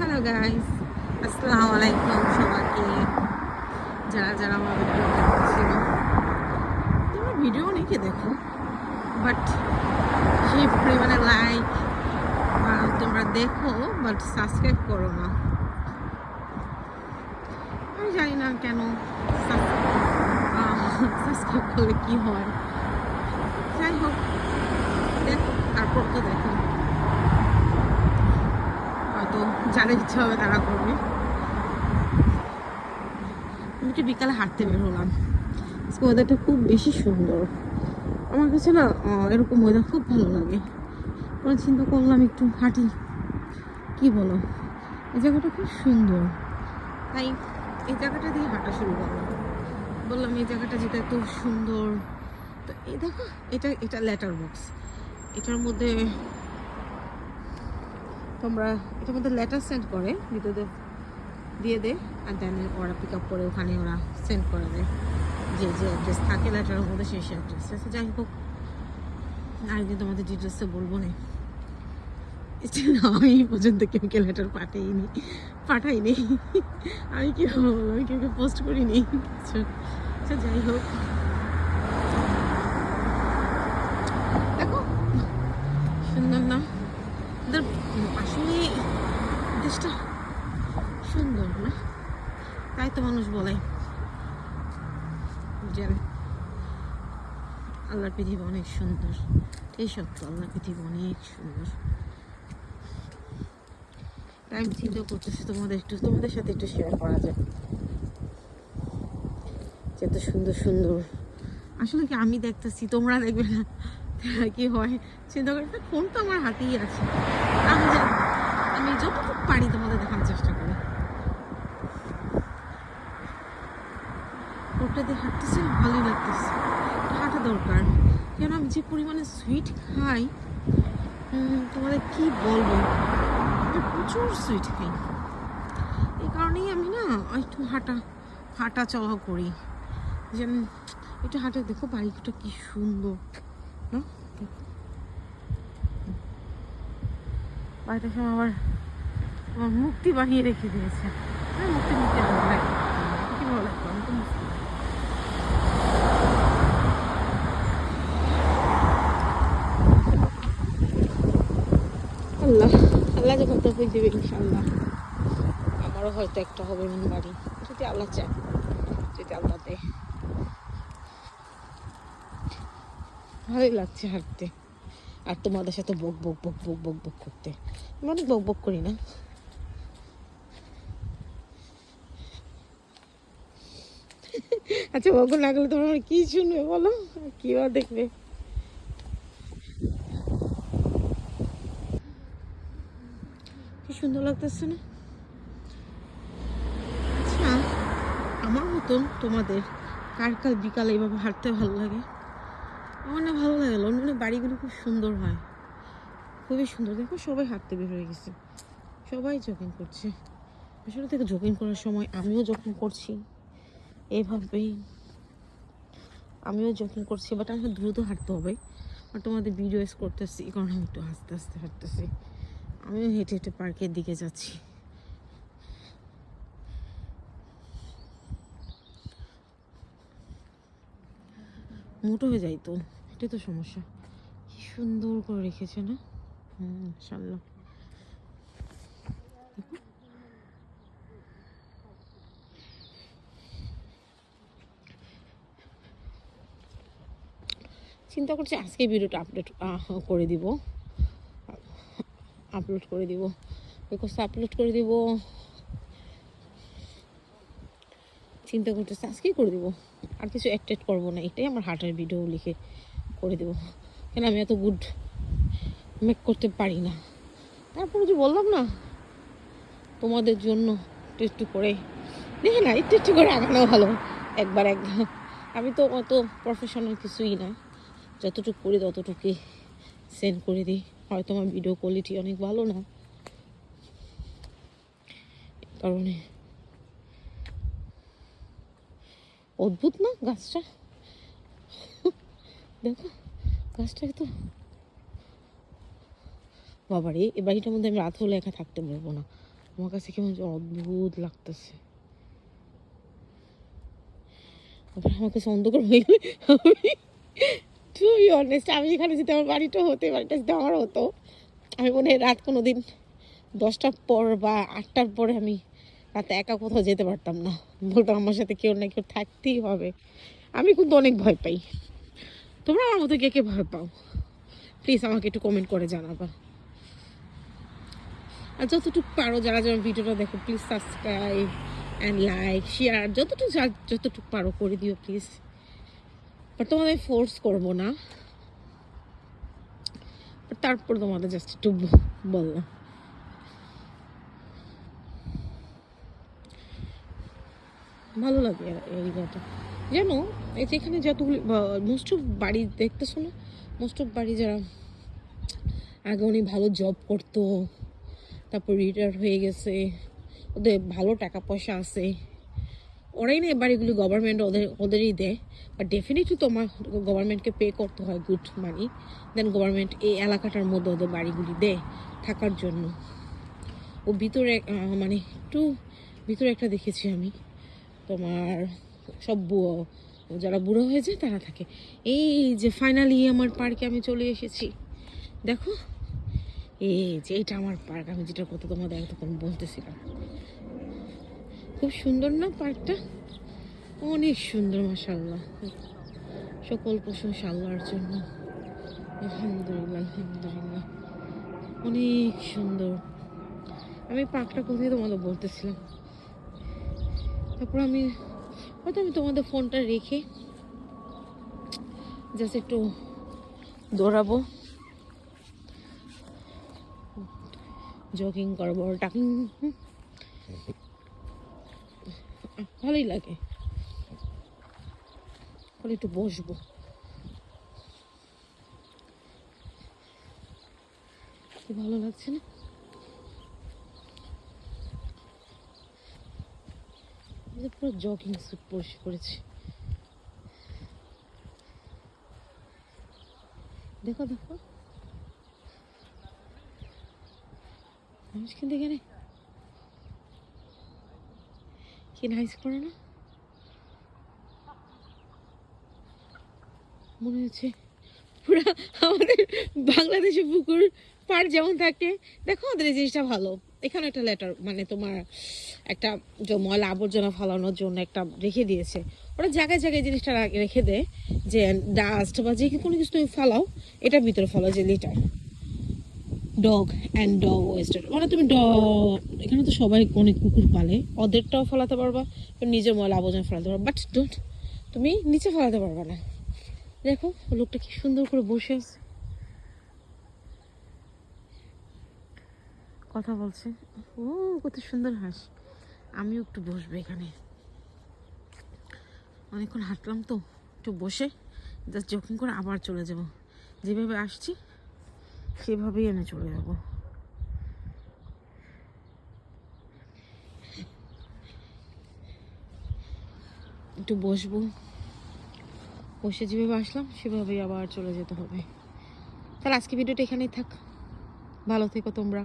Hello guys, আসসালামু আলাইকুম সবাইকে। যারা যারা আমার ভিডিও দেখছিল, তোমরা ভিডিও অনেকে দেখো, বাট সেই পরিমাণে লাইক তোমরা দেখো, বাট সাবস্ক্রাইব করো না। আমি জানি না কেন। সাবস্ক্রাইব করলে কি হয়, যাই হোক, দেখো, তারপর তো দেখো, হয়তো যারা ইচ্ছা হবে তারা করবে। আমি একটু বিকালে হাঁটতে বের হলাম। ওয়েদারটা খুব বেশি সুন্দর। আমার কাছে না এরকম ওয়েদার খুব ভালো লাগে। পরে চিন্তা করলাম একটু হাঁটি, কি বলো, এই জায়গাটা খুব সুন্দর, তাই এই জায়গাটা দিয়ে হাঁটা শুরু করলাম। বললাম এই জায়গাটা যেটা এত সুন্দর, তো এই দেখো, এটা এটা লেটার বক্স। এটার মধ্যে তোমরা, এটার মধ্যে লেটার সেন্ড করে ভিতরে দিয়ে দে, আর দেন ওরা পিক আপ করে ওখানে ওরা সেন্ড করে দেয় যে যে অ্যাড্রেস থাকে লেটারের মধ্যে, সেই অ্যাড্রেস আছে। যাই হোক, আরেকদিন তোমাদের ডিটেলসে বলবো না। আমি পর্যন্ত কেমিক্যাল লেটার পাঠাইনি। আমি কি বলবো, আমি কেউকে পোস্ট করিনি কিছু। আচ্ছা, যাই হোক, দেখো সুন্দর না ওদের? আসলে দেশটা সুন্দর না? তাই তো মানুষ বলে যে আল্লাহর পৃথিবী অনেক সুন্দর। এই সত্য, আল্লাহর পৃথিবী অনেক সুন্দর। তাই আমি চিন্তা করতেছি তোমাদের সাথে একটু শেয়ার করা যায় যে এত সুন্দর সুন্দর। আসলে কি আমি দেখতেছি, তোমরা দেখবে না, কি হয় চিন্তা করি। ফোন তো আমার হাতেই আছে, আমি যতটুকু পারি তোমাদের দেখানোর চেষ্টা করি। রোডটা দিয়ে হাঁটতেছি, ভালোই লাগতেছে, হাঁটা দরকার। কেন আমি যে পরিমাণে সুইট খাই, তোমাদের কি বলবো, আমি প্রচুর সুইট খাই। এই কারণেই আমি না একটু হাঁটা চলা করি, যেন একটু হাঁটে। দেখো বাড়িটা কি সুন্দর না? বাড়িটার সময় আবার আমার মুক্তি বানিয়ে রেখে দিয়েছে। মুক্তি ভালো লাগে, কি ভালো লাগতো, আমি তো মুক্তি। আল্লাহ আল্লাহ যখন তো দেবে ইনশাল্লাহ, আমারও হয়তো একটা হবে এমন বাড়ি, যদি আল্লাহ চায়, যদি আল্লাহ দেয়। ভালোই লাগছে হাঁটতে, আর তোমাদের সাথে বক বক বক বক বক বক করতে। আমি অনেক বক বক করি না? আচ্ছা, বক না করলে তোমরা কি শুনবে বলো, কি আর দেখবে? কি সুন্দর লাগতেছে না? আচ্ছা, আমার মতন তোমাদের কার কাল বিকালে এইভাবে হাঁটতে ভালো লাগে? আমার না ভালো লাগে। লন্ডনের বাড়িগুলো খুব সুন্দর হয়, খুবই সুন্দর। দেখো সবাই হাঁটতে বের হয়ে গেছে, সবাই জগিং করছে। আসলে থেকে জগিং করার সময় আমিও জগিং করছি, এভাবেই আমিও জগিং করছি, বাট আমাকে দ্রুত হাঁটতে হবে। আর তোমাদের ভিডিওস করতেছি কারণ আমি একটু আস্তে আস্তে হাঁটতেছি। আমিও হেঁটে হেঁটে পার্কের দিকে যাচ্ছি। মোটো হয়ে যাই তো, এটাই তো সমস্যা। কি সুন্দর করে রেখেছে না? মাশাআল্লাহ। চিন্তা করছি আজকে ভিডিওটা করে দিব, আপলোড করে দিব, চিন্তা করতেছি আজকেই করে দিব। আর কিছু অ্যাড করবো না, এটাই আমার হার্টের ভিডিও লিখে করে দেবো। কেন আমি এত গুড মেক করতে পারি না। তারপরে যে বললাম না, তোমাদের জন্য একটু একটু করে দেখে না, একটু একটু করে আগানো ভালো। একবার আমি তো অত প্রফেশনাল কিছুই না, যতটুকু করি ততটুকুই সেন্ড করে দিই। হয়তো আমার ভিডিও কোয়ালিটি অনেক ভালো না, কারণে। অদ্ভুত না গাছটা? দেখো গাছটাকে তো, বাবারে, এই বাড়িটার মধ্যে আমি রাত হলে একা থাকতে পারবো না। আমার কাছে কেমন যেন অদ্ভুত লাগতেছে। তারপর আমার কাছে অন্ধকার হয়ে গেলে আমি টু বি অনেস্ট, আমি এখানে যদি আমার বাড়িটা হতো, বাড়িটা যদি আমার হতো, আমি মনে হয় রাত কোনো দিন 10টার পর বা 8টার পরে আমি রাতে একা কোথাও যেতে পারতাম না। বলতাম আমার সাথে কেউ না কেউ থাকতেই হবে। আমি কিন্তু অনেক ভয় পাই। তোমরা আমার মতো কে কে ভয় পাও প্লিজ আমাকে একটু কমেন্ট করে জানাবা। আর যতটুকু পারো যারা যারা ভিডিওটা দেখো please subscribe and like share যতটুকু পারো করে দিও প্লিজ। বাট তোমাদের ফোর্স করবো না, তারপর তোমাদের জাস্ট একটু বললাম। ভালো লাগে এরিয়াটা, জানো এই যে এখানে যতগুলি মোস্ট অফ বাড়ি দেখতেছো না, মোস্ট অফ বাড়ি যারা আগে উনি ভালো জব করতো, তারপর রিটায়ার হয়ে গেছে, ওদের ভালো টাকা পয়সা আছে, ওরাই না এই বাড়িগুলি গভর্নমেন্ট ওদেরই দেয়। বাট ডেফিনেটলি তোমার গভর্নমেন্টকে পে করতে হয় গুড মানি, দেন গভর্নমেন্ট এই এলাকাটার মধ্যে ওদের বাড়িগুলি দেয় থাকার জন্য। ও ভিতরে মানে একটু ভিতরে একটা দেখেছি আমি, তোমার সব যারা বুড়ো হয়েছে তারা থাকে। এই যে ফাইনালি আমার পার্কে আমি চলে এসেছি, দেখো এই যে এটা আমার পার্ক, আমি যেটা কথা তোমাদের এতক্ষণ বলতেছিলাম। খুব সুন্দর না পার্কটা? অনেক সুন্দর মাশাআল্লাহ, সকল প্রশংসা আল্লাহর জন্য। আলহামদুলিল্লাহ আলহামদুলিল্লাহ, অনেক সুন্দর। আমি পার্কটা কোথায় তোমাদের বলতেছিলাম, তারপর আমি হয়তো আমি তোমাদের ফোনটা রেখে জাস্ট একটু দৌড়াবো, জগিং করবো, টাকিং, ভালোই লাগে। একটু বসবো, ভালো লাগছে না? পুরো জগিং স্যুট বসে পড়েছি, দেখো দেখো মানুষ কিন্তু এখানে কি নাইস করে না, মনে হচ্ছে পুরো আমাদের বাংলাদেশে পুকুর পাড় যেমন থাকে, দেখো ওদের এই জিনিসটা ভালো। এখানে একটা লেটার মানে তোমার একটা যে ময়লা আবর্জনা ফালানোর জন্য একটা রেখে দিয়েছে, ওরা জায়গায় জায়গায় জিনিসটা রেখে দেয় যে ডাস্ট বা যে কোনো কিছু তুমি ফালাও এটার ভিতরে ফালাও, যে litre dog and dog oyster, মানে তুমি এখানে তো সবাই অনেক কুকুর পালে, ওদেরটাও ফেলাতে পারবা, নিজের ময়লা আবর্জনা ফেলাতে পারবা, বাট ডোন্ট তুমি নিচে ফেলাতে পারবা না। দেখো লোকটা কি সুন্দর করে বসে আছে, কথা বলছে, ও কত সুন্দর হাস। আমিও একটু বসবো এখানে, অনেকক্ষণ হাঁটলাম তো, একটু বসে জাস্ট জগিং করে আবার চলে যাব, যেভাবে আসছি সেভাবেই আমি চলে যাব। একটু বসবো, বসে যেভাবে আসলাম সেভাবেই আবার চলে যেতে হবে। তাহলে আজকে ভিডিওটা এখানেই থাক, ভালো থেকো তোমরা।